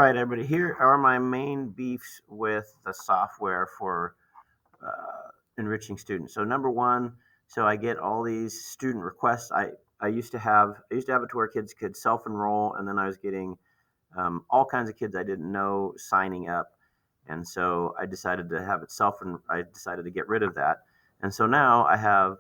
All right, everybody, here are my main beefs with the software for enriching students. So number one, so I get all these student requests. I used to have it to where kids could self-enroll, and then I was getting all kinds of kids I didn't know signing up, and so I decided to have it I decided to get rid of that, and so now I have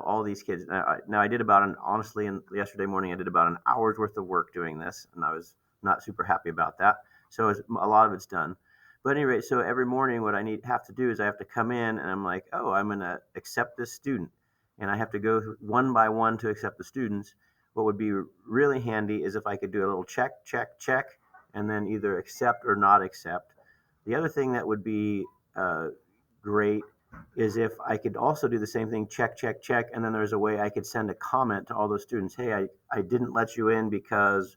all these kids. Now I did about honestly, and yesterday morning I did about an hour's worth of work doing this, and I was not super happy about that. So a lot of it's done. But anyway, so every morning what I have to do is I have to come in and I'm like, oh, I'm going to accept this student. And I have to go one by one to accept the students. What would be really handy is if I could do a little check, check, check, and then either accept or not accept. The other thing that would be great is if I could also do the same thing, check, check, check, and then there's a way I could send a comment to all those students. Hey, I didn't let you in because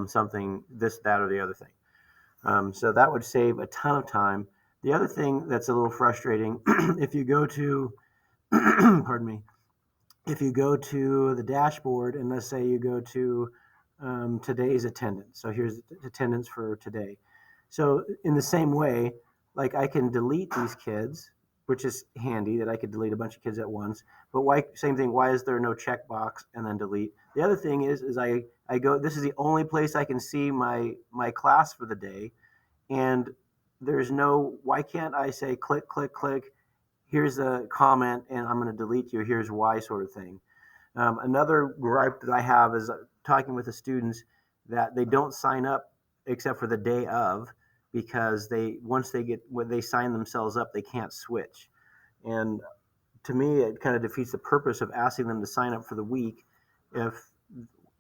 something, this, that, or the other thing. So that would save a ton of time. The other thing that's a little frustrating, if you go to, pardon me, if you go to the dashboard and let's say you go to today's attendance. So here's attendance for today. So in the same way, like I can delete these kids, which is handy that I could delete a bunch of kids at once. But why? Same thing. Why is there no checkbox and then delete? The other thing is I go. This is the only place I can see my class for the day, and there's no. Why can't I say click, click, click? Here's a comment, and I'm going to delete you. Here's why, sort of thing. Another gripe that I have is talking with the students that they don't sign up except for the day of, because when they sign themselves up, they can't switch. And to me, it kind of defeats the purpose of asking them to sign up for the week if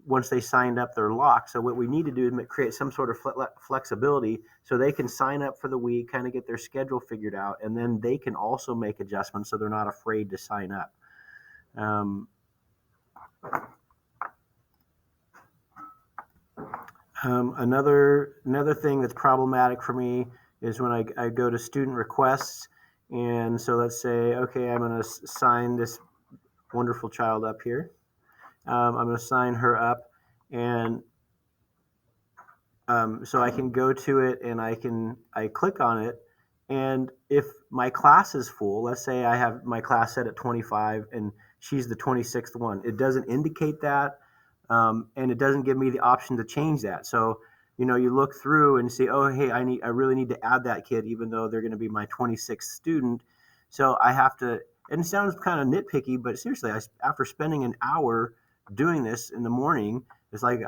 once they signed up, they're locked. So what we need to do is create some sort of flexibility so they can sign up for the week, kind of get their schedule figured out, and then they can also make adjustments so they're not afraid to sign up. Another thing that's problematic for me is when I go to student requests, and so let's say, okay, I'm going to sign this wonderful child up here. I'm going to sign her up, and so I can go to it and I click on it, and if my class is full, let's say I have my class set at 25 and she's the 26th one, it doesn't indicate that. And it doesn't give me the option to change that. So, you look through and say, oh, hey, I really need to add that kid, even though they're going to be my 26th student. So I have to, and it sounds kind of nitpicky, but seriously, after spending an hour doing this in the morning, it's like,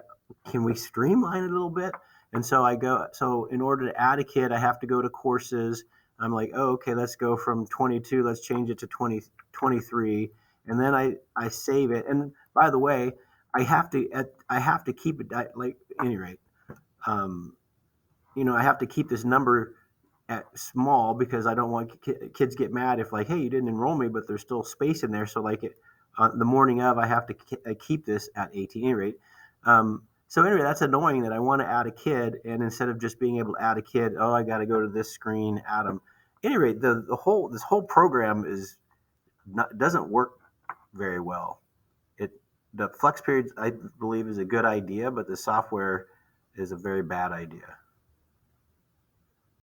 can we streamline it a little bit? And so so in order to add a kid, I have to go to courses. I'm like, oh, okay, let's go from 22, let's change it to 23. And then I save it. And by the way, I have to keep it like at any rate. I have to keep this number at small because I don't want kids get mad if like, hey, you didn't enroll me, but there's still space in there. So like the morning of, I have to keep this at 18. At any rate. So anyway, that's annoying that I want to add a kid, and instead of just being able to add a kid, oh, I got to go to this screen, add them. At any rate, this whole program doesn't work very well. The flex periods, I believe, is a good idea, but the software is a very bad idea.